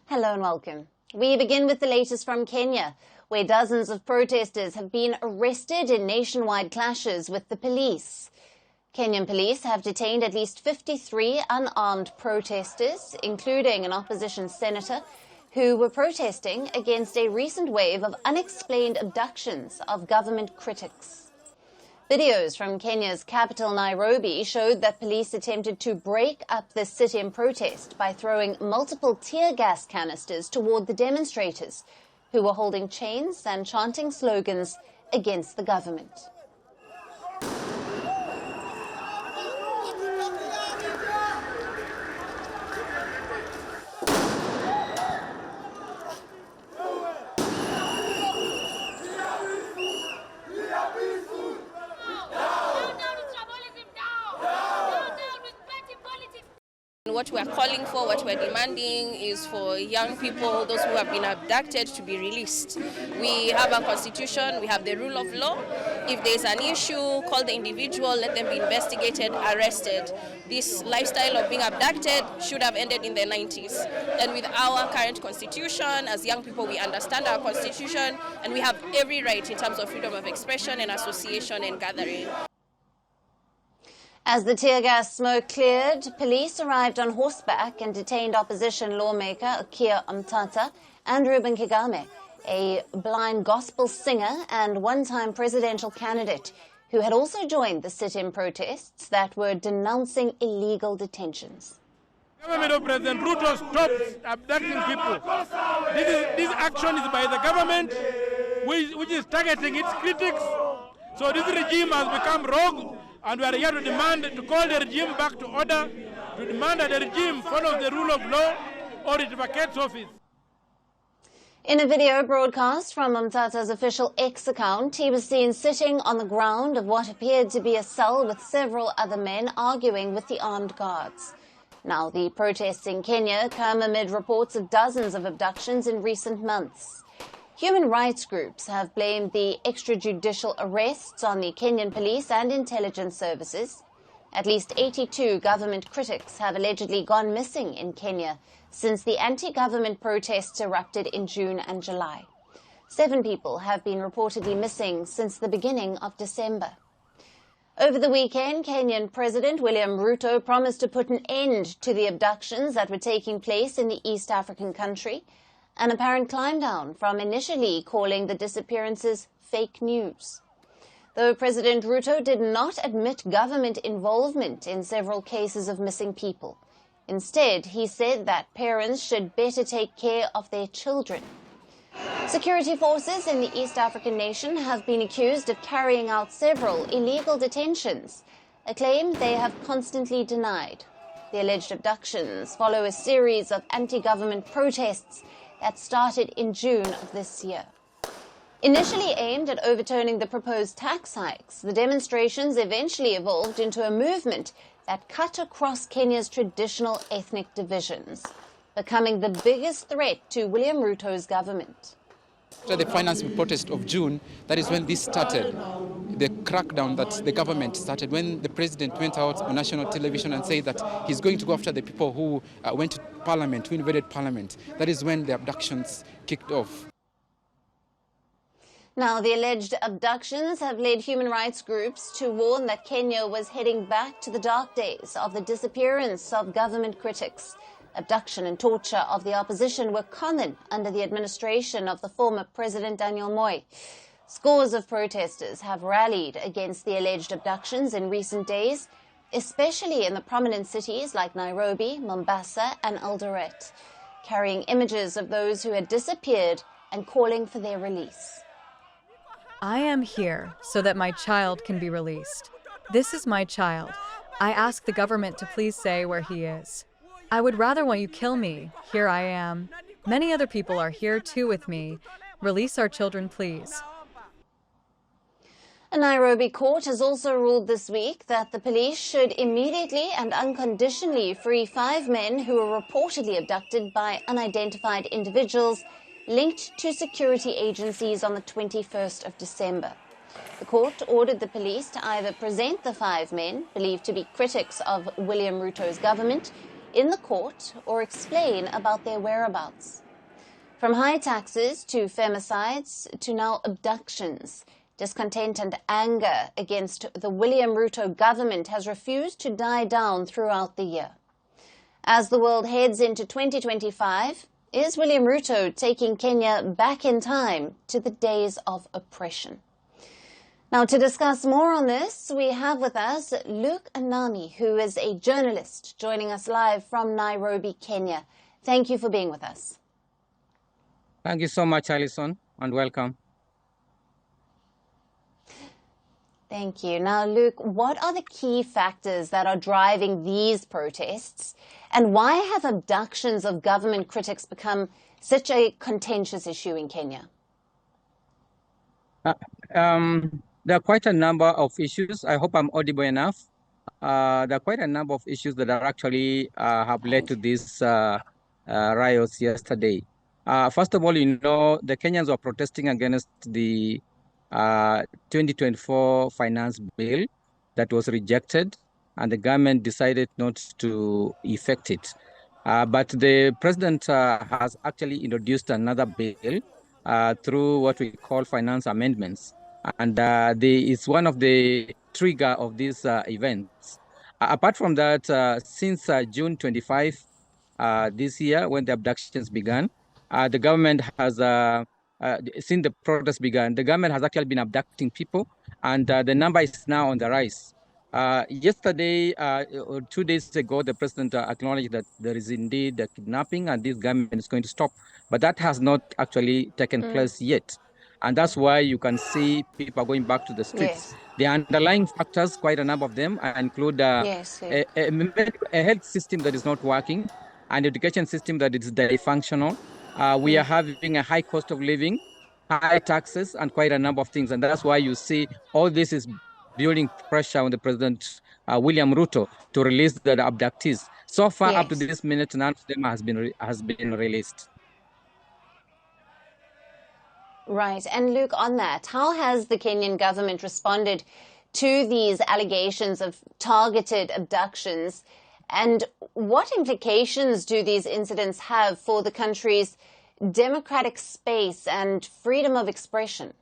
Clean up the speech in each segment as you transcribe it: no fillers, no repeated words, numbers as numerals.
Hello and welcome. We begin with the latest from Kenya, where dozens of protesters have been arrested in nationwide clashes with the police. Kenyan police have detained at least 53 unarmed protesters, including an opposition senator, who were protesting against a recent wave of unexplained abductions of government critics. Videos from Kenya's capital, Nairobi, showed that police attempted to break up the sit-in protest by throwing multiple tear gas canisters toward the demonstrators, who were holding chains and chanting slogans against the government. What we're calling for, what we're demanding is for young people, those who have been abducted, to be released. We have a constitution, we have the rule of law. If there's an issue, call the individual, let them be investigated, arrested. This lifestyle of being abducted should have ended in the 90s. And with our current constitution, as young people, we understand our constitution, and we have every right in terms of freedom of expression and association and gathering. As the tear gas smoke cleared, police arrived on horseback and detained opposition lawmaker Okiya Omtatah and Reuben Kigame, a blind gospel singer and one-time presidential candidate who had also joined the sit-in protests that were denouncing illegal detentions. The government of President Ruto stops abducting people. This action is by the government, which is targeting its critics. So this regime has become rogue. And we are here to demand, to call the regime back to order, to demand that the regime follows the rule of law or it vacates office. In a video broadcast from Omtatah's official X account, he was seen sitting on the ground of what appeared to be a cell with several other men arguing with the armed guards. Now, the protests in Kenya come amid reports of dozens of abductions in recent months. Human rights groups have blamed the extrajudicial arrests on the Kenyan police and intelligence services. At least 82 government critics have allegedly gone missing in Kenya since the anti-government protests erupted in June and July. 7 people have been reportedly missing since the beginning of December. Over the weekend, Kenyan President William Ruto promised to put an end to the abductions that were taking place in the East African country, an apparent climb down from initially calling the disappearances fake news. Though President Ruto did not admit government involvement in several cases of missing people. Instead, he said that parents should better take care of their children. Security forces in the East African nation have been accused of carrying out several illegal detentions, a claim they have constantly denied. The alleged abductions follow a series of anti-government protests that started in June of this year. Initially aimed at overturning the proposed tax hikes, the demonstrations eventually evolved into a movement that cut across Kenya's traditional ethnic divisions, becoming the biggest threat to William Ruto's government. After the financing protest of June, that is when this started, the crackdown that the government started, when the president went out on national television and said that he's going to go after the people who went to parliament, who invaded parliament. That is when the abductions kicked off. Now, the alleged abductions have led human rights groups to warn that Kenya was heading back to the dark days of the disappearance of government critics. Abduction and torture of the opposition were common under the administration of the former President Daniel Moi. Scores of protesters have rallied against the alleged abductions in recent days, especially in the prominent cities like Nairobi, Mombasa and Eldoret, carrying images of those who had disappeared and calling for their release. I am here so that my child can be released. This is my child. I ask the government to please say where he is. I would rather want you kill me. Here I am. Many other people are here too with me. Release our children, please. A Nairobi court has also ruled this week that the police should immediately and unconditionally free 5 men who were reportedly abducted by unidentified individuals linked to security agencies on the 21st of December. The court ordered the police to either present the 5 men, believed to be critics of William Ruto's government, in the court or explain about their whereabouts. From high taxes to femicides to now abductions, discontent and anger against the William Ruto government has refused to die down throughout the year. As the world heads into 2025, is William Ruto taking Kenya back in time to the days of oppression? Now, to discuss more on this, we have with us Luke Anami, who is a journalist joining us live from Nairobi, Kenya. Thank you for being with us. Thank you so much, Alison, and welcome. Thank you. Now, Luke, what are the key factors that are driving these protests, and why have abductions of government critics become such a contentious issue in Kenya? There are quite a number of issues. I hope I'm audible enough. There are quite a number of issues that are actually have led to these riots yesterday. First of all, the Kenyans were protesting against the 2024 finance bill that was rejected, and the government decided not to effect it. But the president has actually introduced another bill through what we call finance amendments. And it's one of the trigger of these events. Apart from that, since June 25 this year, when the abductions began, the government has, since the protests began, the government has actually been abducting people, and the number is now on the rise. Yesterday, or 2 days ago, the president acknowledged that there is indeed a kidnapping and this government is going to stop. But that has not actually taken place yet. And that's why you can see people going back to the streets. Yes. The underlying factors, quite a number of them, include a health system that is not working, an education system that is dysfunctional. We are having a high cost of living, high taxes, and quite a number of things. And that's why you see all this is building pressure on the President William Ruto to release the abductees. So far, up to this minute, none of them has been released. Right. And Luke, on that, how has the Kenyan government responded to these allegations of targeted abductions? And what implications do these incidents have for the country's democratic space and freedom of expression?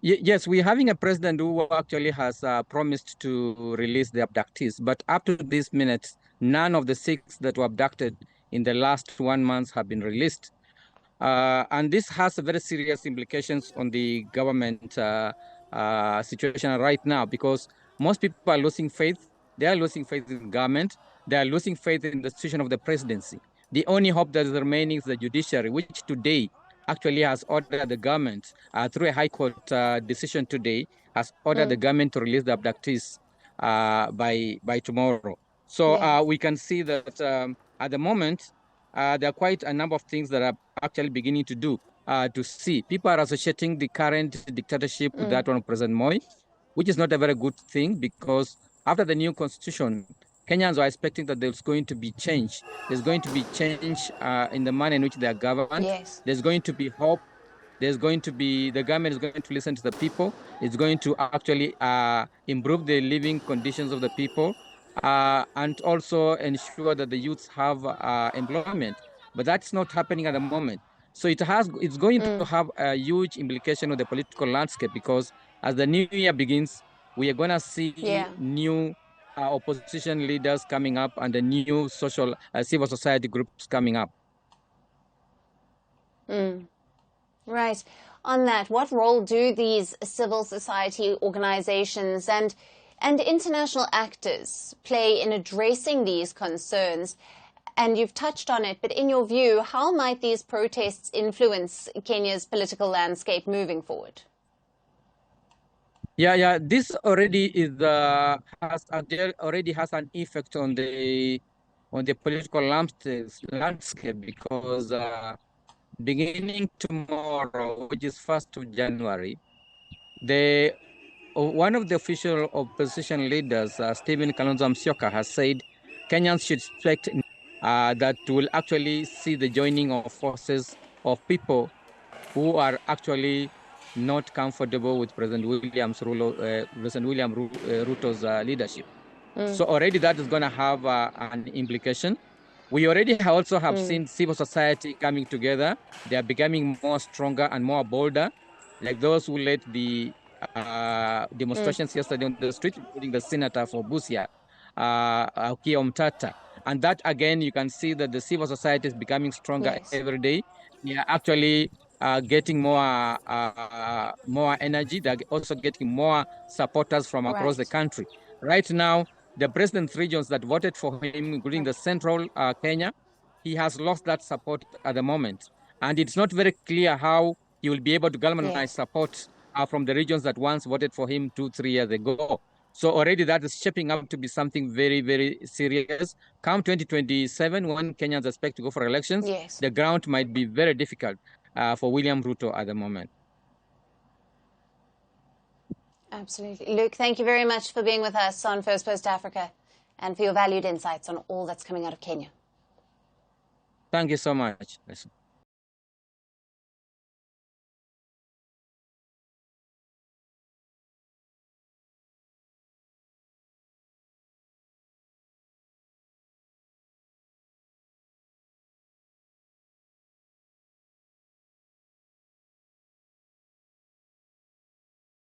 Yes, we're having a president who actually has promised to release the abductees. But up to this minute, none of the 6 that were abducted in the last 1 month have been released. And this has very serious implications on the government situation right now, because most people are losing faith. They are losing faith in government. They are losing faith in the institution of the presidency. The only hope that is remaining is the judiciary, which today actually has ordered the government, through a high court decision today, has ordered the government to release the abductees by tomorrow. So we can see that at the moment, there are quite a number of things that are actually beginning to see. People are associating the current dictatorship with that one of President Moi, which is not a very good thing, because after the new constitution, Kenyans are expecting that there's going to be change. There's going to be change in the manner in which they are governed. Yes. There's going to be hope. There's going to be, the government is going to listen to the people. It's going to actually improve the living conditions of the people, and also ensure that the youths have employment. But that's not happening at the moment. So it's going to have a huge implication on the political landscape, because as the new year begins, we are going to see new opposition leaders coming up and the new social civil society groups coming up. Right. On that, what role do these civil society organizations and international actors play in addressing these concerns? And you've touched on it, but in your view, how might these protests influence Kenya's political landscape moving forward? Yeah. This already is already has an effect on the political landscape, because beginning tomorrow, which is 1st of January, one of the official opposition leaders, Stephen Kalonzo Musyoka, has said Kenyans should expect that will actually see the joining of forces of people who are actually not comfortable with President William Ruto's leadership. So already that is going to have an implication. We already also have seen civil society coming together. They are becoming more stronger and more bolder, like those who led the demonstrations yesterday on the street, including the senator for Busia, Okiya Omtatah. And that, again, you can see that the civil society is becoming stronger every day. They are actually getting more energy. They're also getting more supporters from across the country. Right now, the president's regions that voted for him, including the central Kenya, he has lost that support at the moment. And it's not very clear how he will be able to galvanize support from the regions that once voted for him 2-3 years ago. So already that is shaping up to be something very, very serious. Come 2027, when Kenyans expect to go for elections, the ground might be very difficult for William Ruto at the moment. Absolutely. Luke, thank you very much for being with us on Firstpost Africa and for your valued insights on all that's coming out of Kenya. Thank you so much.